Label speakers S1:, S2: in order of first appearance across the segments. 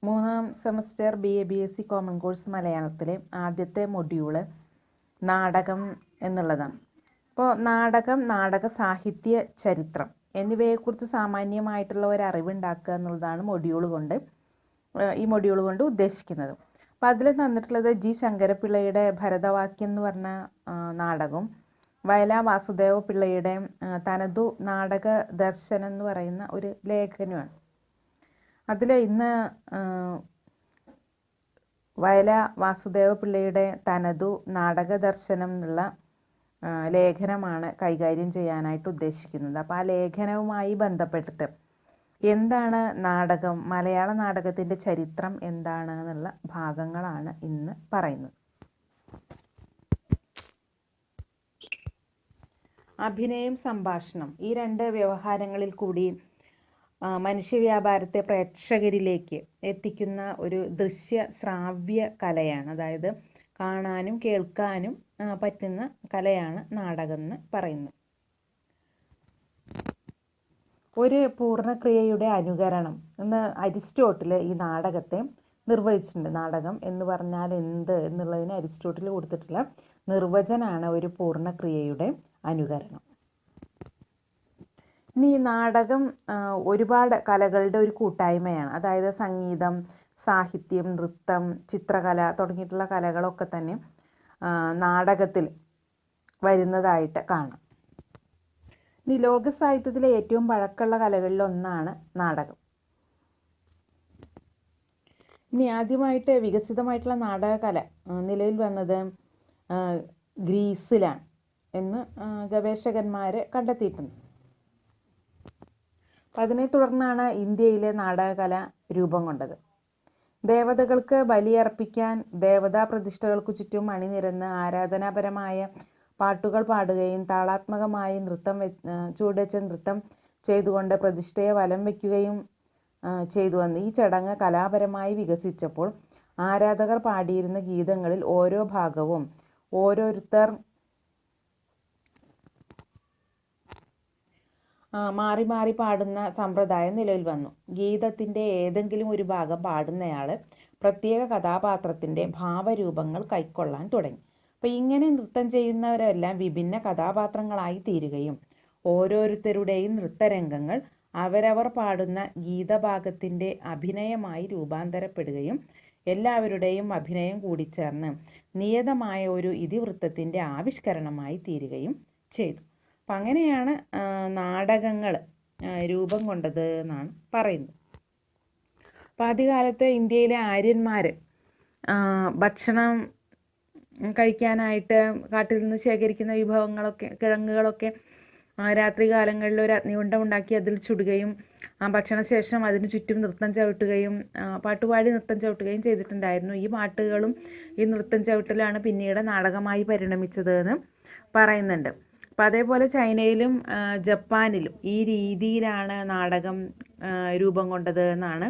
S1: മൂന്നാം semester BA BSc common course മലയാളത്തിലെ ആദ്യത്തെ മൊഡ്യൂള് നാടകം എന്നുള്ളതാണ്. അപ്പോൾ നാടകം, നാടക സാഹിത്യ ചരിത്രം എന്നിവയെക്കുറിച്ച് സാമാന്യമായിട്ടുള്ള ഒരു അറിവുണ്ടാക്കുക എന്നുള്ളതാണ് ഈ മൊഡ്യൂൾ കൊണ്ട് ഉദ്ദേശിക്കുന്നത്. അപ്പോൾ അതിൽ തന്നിട്ടുള്ളത് G ശങ്കരപ്പിള്ളയുടെ ഭരതവാക്യം എന്ന് പറഞ്ഞ നാടകവും വയലാർ വാസുദേവ പിള്ളയുടെ തനതു നാടക ദർശനം എന്ന് പറയുന്ന ഒരു ലേഖനമാണ്. അതിൽ ഇന്ന് വയലാർ വാസുദേവ പിള്ളയുടെ തനതു നാടക ദർശനം എന്നുള്ള ലേഖനമാണ് കൈകാര്യം ചെയ്യാനായിട്ട് ഉദ്ദേശിക്കുന്നത്. അപ്പോൾ ആ ലേഖനവുമായി ബന്ധപ്പെട്ടിട്ട് എന്താണ് നാടകം, മലയാള നാടകത്തിൻ്റെ ചരിത്രം എന്താണ് എന്നുള്ള ഭാഗങ്ങളാണ് ഇന്ന് പറയുന്നത്. അഭിനയം, സംഭാഷണം ഈ രണ്ട് വ്യവഹാരങ്ങളിൽ കൂടി മനുഷ്യവ്യാപാരത്തെ പ്രേക്ഷകരിലേക്ക് എത്തിക്കുന്ന ഒരു ദൃശ്യ ശ്രാവ്യ കലയാണ്. അതായത് കാണാനും കേൾക്കാനും പറ്റുന്ന കലയാണ് നാടകം എന്ന് പറയുന്നത്. ഒരു പൂർണ്ണക്രിയയുടെ അനുകരണം എന്ന് അരിസ്റ്റോട്ടിൽ ഈ നാടകത്തെ നിർവചിച്ചിട്ടുണ്ട്. നാടകം എന്ന് പറഞ്ഞാൽ എന്ത് എന്നുള്ളതിന് അരിസ്റ്റോട്ടിൽ കൊടുത്തിട്ടുള്ള നിർവചനമാണ് ഒരു പൂർണ്ണക്രിയയുടെ അനുകരണം. ഇനി ഈ നാടകം ഒരുപാട് കലകളുടെ ഒരു കൂട്ടായ്മയാണ്. അതായത് സംഗീതം, സാഹിത്യം, നൃത്തം, ചിത്രകല തുടങ്ങിയിട്ടുള്ള കലകളൊക്കെ തന്നെ നാടകത്തിൽ വരുന്നതായിട്ട് കാണാം. ഇനി ലോക സാഹിത്യത്തിലെ ഏറ്റവും പഴക്കമുള്ള കലകളിൽ ഒന്നാണ് നാടകം. ഇനി ആദ്യമായിട്ട് വികസിതമായിട്ടുള്ള നാടകകല നിലവിൽ വന്നത് ഗ്രീസിലാണ് എന്ന് ഗവേഷകന്മാർ കണ്ടെത്തിയിട്ടുണ്ട്. അതിനെ തുടർന്നാണ് ഇന്ത്യയിലെ നാടകകല രൂപം കൊണ്ടത്. ദേവതകൾക്ക് ബലിയർപ്പിക്കാൻ ദേവതാ പ്രതിഷ്ഠകൾക്കു ചുറ്റും അണിനിരന്ന് ആരാധനാപരമായ പാട്ടുകൾ പാടുകയും താളാത്മകമായി ചുവടുവെച്ച നൃത്തം ചെയ്തുകൊണ്ട് പ്രതിഷ്ഠയെ വലം വയ്ക്കുകയും ചെയ്തു വന്നു. ഈ ചടങ്ങ് കലാപരമായി വികസിച്ചപ്പോൾ ആരാധകർ പാടിയിരുന്ന ഗീതങ്ങളിൽ ഓരോ ഭാഗവും ഓരോരുത്തർ മാറി മാറി പാടുന്ന സമ്പ്രദായം നിലവിൽ വന്നു. ഗീതത്തിൻ്റെ ഏതെങ്കിലും ഒരു ഭാഗം പാടുന്നയാൾ പ്രത്യേക കഥാപാത്രത്തിൻ്റെ ഭാവരൂപങ്ങൾ കൈക്കൊള്ളാൻ തുടങ്ങി. അപ്പോൾ ഇങ്ങനെ നൃത്തം ചെയ്യുന്നവരെല്ലാം വിഭിന്ന കഥാപാത്രങ്ങളായി തീരുകയും ഓരോരുത്തരുടെയും നൃത്തരംഗങ്ങൾ അവരവർ പാടുന്ന ഗീതഭാഗത്തിൻ്റെ അഭിനയമായി രൂപാന്തരപ്പെടുകയും എല്ലാവരുടെയും അഭിനയം കൂടിച്ചേർന്ന് നിയതമായ ഒരു ഇതിവൃത്തത്തിൻ്റെ ആവിഷ്കരണമായി തീരുകയും ചെയ്തു. അപ്പം അങ്ങനെയാണ് നാടകങ്ങൾ രൂപം കൊണ്ടത് എന്നാണ് പറയുന്നത്. അപ്പം ആദ്യകാലത്ത് ഇന്ത്യയിലെ ആര്യന്മാർ ഭക്ഷണം കഴിക്കാനായിട്ട് കാട്ടിൽ നിന്ന് ശേഖരിക്കുന്ന വിഭവങ്ങളൊക്കെ, കിഴങ്ങുകളൊക്കെ രാത്രി കാലങ്ങളിൽ ഒരു അഗ്നികുണ്ഡം ഉണ്ടാക്കി അതിൽ ചുടുകയും ഭക്ഷണശേഷം അതിന് ചുറ്റും നൃത്തം ചവിട്ടുകയും പാട്ടുപാടി നൃത്തം ചവിട്ടുകയും ചെയ്തിട്ടുണ്ടായിരുന്നു. ഈ പാട്ടുകളും ഈ നൃത്തം ചവിട്ടലാണ് പിന്നീട് നാടകമായി പരിണമിച്ചത് എന്ന് പറയുന്നുണ്ട്. അപ്പം അതേപോലെ ചൈനയിലും ജപ്പാനിലും ഈ രീതിയിലാണ് നാടകം രൂപം കൊണ്ടത് എന്നാണ്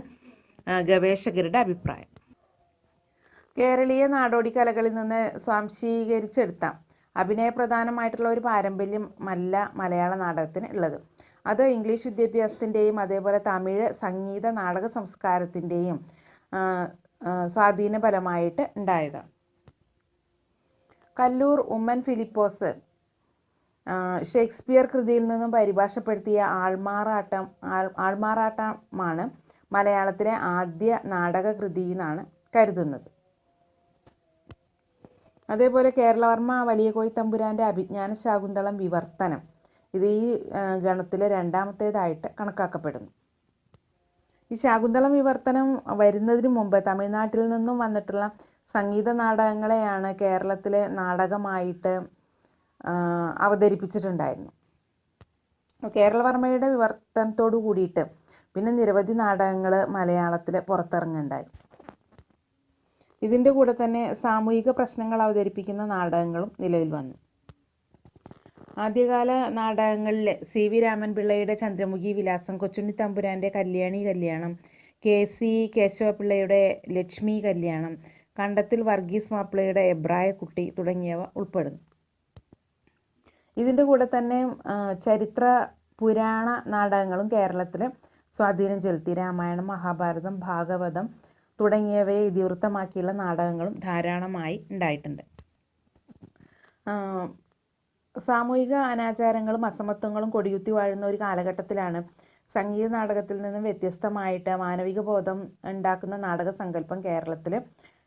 S1: ഗവേഷകരുടെ അഭിപ്രായം. കേരളീയ നാടോടി കലകളിൽ നിന്ന് സ്വാംശീകരിച്ചെടുത്ത അഭിനയപ്രധാനമായിട്ടുള്ള ഒരു പാരമ്പര്യമല്ല മലയാള നാടകത്തിന് ഉള്ളത്. അത് ഇംഗ്ലീഷ് വിദ്യാഭ്യാസത്തിൻ്റെയും അതേപോലെ തമിഴ് സംഗീത നാടക സംസ്കാരത്തിൻ്റെയും സ്വാധീന ഫലമായിട്ട് ഉണ്ടായതാണ്. കല്ലൂർ ഉമ്മൻ ഫിലിപ്പോസ് ഷേക്സ്പിയർ കൃതിയിൽ നിന്നും പരിഭാഷപ്പെടുത്തിയ ആൾമാറാട്ടമാണ് മലയാളത്തിലെ ആദ്യ നാടകകൃതി എന്നാണ് കരുതുന്നത്. അതേപോലെ കേരളവർമ്മ വലിയ കോയി തമ്പുരാൻ്റെ അഭിജ്ഞാന ശാകുന്തളം വിവർത്തനം ഇത് ഈ ഗണത്തിലെ രണ്ടാമത്തേതായിട്ട് കണക്കാക്കപ്പെടുന്നു. ഈ ശാകുന്തളം വിവർത്തനം വരുന്നതിന് മുമ്പ് തമിഴ്നാട്ടിൽ നിന്നും വന്നിട്ടുള്ള സംഗീത നാടകങ്ങളെയാണ് കേരളത്തിലെ നാടകമായിട്ട് അവതരിപ്പിച്ചിട്ടുണ്ടായിരുന്നു. കേരളവർമ്മയുടെ വിവർത്തനത്തോടു കൂടിയിട്ട് പിന്നെ നിരവധി നാടകങ്ങൾ മലയാളത്തിൽ പുറത്തിറങ്ങുന്നുണ്ടായി. ഇതിൻ്റെ കൂടെ തന്നെ സാമൂഹിക പ്രശ്നങ്ങൾ അവതരിപ്പിക്കുന്ന നാടകങ്ങളും നിലവിൽ വന്നു. ആദ്യകാല നാടകങ്ങളിൽ CV രാമൻപിള്ളയുടെ ചന്ദ്രമുഖി വിലാസം, കൊച്ചുണ്ണി തമ്പുരാൻ്റെ കല്യാണി കല്യാണം, KC കേശവപിള്ളയുടെ ലക്ഷ്മി കല്യാണം, കണ്ടത്തിൽ വർഗീസ് മാപ്പിളയുടെ എബ്രായ കുട്ടി തുടങ്ങിയവ ഉൾപ്പെടുന്നു. ഇതിൻ്റെ കൂടെ തന്നെ ചരിത്ര പുരാണ നാടകങ്ങളും കേരളത്തിൽ സ്വാധീനം ചെലുത്തി. രാമായണം, മഹാഭാരതം, ഭാഗവതം, തുടങ്ങിയവയെ ഇതിവൃത്തമാക്കിയുള്ള നാടകങ്ങളും ധാരാളമായി ഉണ്ടായിട്ടുണ്ട്. സാമൂഹിക അനാചാരങ്ങളും അസമത്വങ്ങളും കൊടിയുത്തി വാഴുന്ന ഒരു കാലഘട്ടത്തിലാണ് സംഗീത നാടകത്തിൽ നിന്നും വ്യത്യസ്തമായിട്ട് മാനവിക ബോധം ഉണ്ടാക്കുന്ന നാടക സങ്കല്പം കേരളത്തിൽ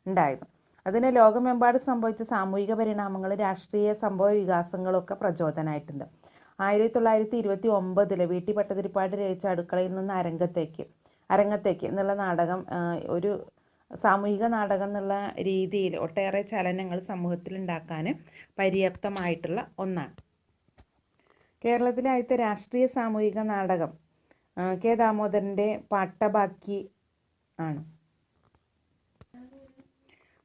S1: ഉണ്ടായത്. അതിന് ലോകമെമ്പാടും സംഭവിച്ച സാമൂഹിക പരിണാമങ്ങളും രാഷ്ട്രീയ സംഭവ വികാസങ്ങളും ഒക്കെ പ്രചോദനമായിട്ടുണ്ട്. 1929 വീട്ടി ഭട്ടതിരിപ്പാട് രചിച്ച അടുക്കളയിൽ നിന്ന് അരങ്ങത്തേക്ക് എന്നുള്ള നാടകം ഒരു സാമൂഹിക നാടകം എന്നുള്ള രീതിയിൽ ഒട്ടേറെ ചലനങ്ങൾ സമൂഹത്തിൽ ഉണ്ടാക്കാൻ പര്യാപ്തമായിട്ടുള്ള ഒന്നാണ്. കേരളത്തിലെ ആദ്യത്തെ രാഷ്ട്രീയ സാമൂഹിക നാടകം കെ ദാമോദരൻ്റെ പാട്ടബാക്കി ആണ്.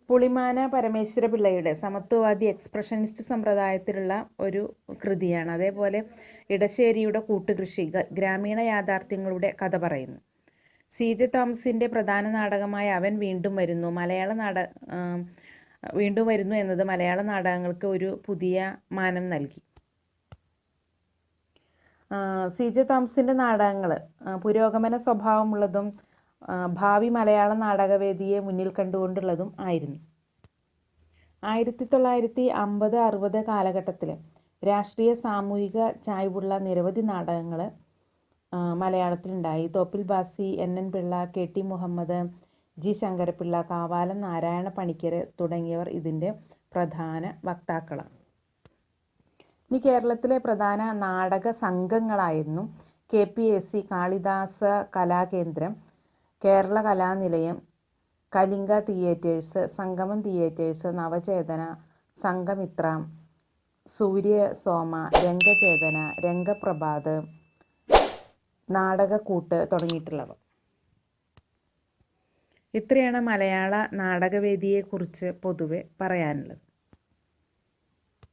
S1: പുളിമാന പരമേശ്വര പിള്ളയുടെ സമത്വവാദി എക്സ്പ്രഷനിസ്റ്റ് സമ്പ്രദായത്തിലുള്ള ഒരു കൃതിയാണ്. അതേപോലെ ഇടശ്ശേരിയുടെ കൂട്ടുകൃഷി ഗ്രാമീണ യാഥാർത്ഥ്യങ്ങളുടെ കഥ പറയുന്നു. CJ തോമസിൻ്റെ പ്രധാന നാടകമായ അവൻ വീണ്ടും വരുന്നു എന്നത് മലയാള നാടകങ്ങൾക്ക് ഒരു പുതിയ മാനം നൽകി. CJ തോമസിൻ്റെ നാടകങ്ങൾ പുരോഗമന സ്വഭാവമുള്ളതും ഭാവി മലയാള നാടകവേദിയെ മുന്നിൽ കണ്ടുകൊണ്ടുള്ളതും ആയിരുന്നു. 1950-60 കാലഘട്ടത്തിൽ രാഷ്ട്രീയ സാമൂഹിക ചായ്വുള്ള നിരവധി നാടകങ്ങൾ മലയാളത്തിലുണ്ടായി. Thoppil Bhasi, NN Pillai, KT Muhammad, G Sankara Pillai, Kavalam Narayana Panicker തുടങ്ങിയവർ ഇതിൻ്റെ പ്രധാന വക്താക്കളാണ്. ഇനി കേരളത്തിലെ പ്രധാന നാടക സംഘങ്ങളായിരുന്നു KPAC, കാളിദാസ കലാകേന്ദ്രം, കേരള കലാനിലയം, കലിംഗ തിയേറ്റേഴ്സ്, സംഗമം തിയേറ്റേഴ്സ്, നവചേതന, സംഘമിത്ര, സൂര്യസോമ, രംഗചേതന, രംഗപ്രഭാത്, നാടകക്കൂട്ട് തുടങ്ങിയിട്ടുള്ളവ. ഇത്രയാണ് മലയാള നാടകവേദിയെക്കുറിച്ച് പൊതുവെ പറയാനുള്ളത്.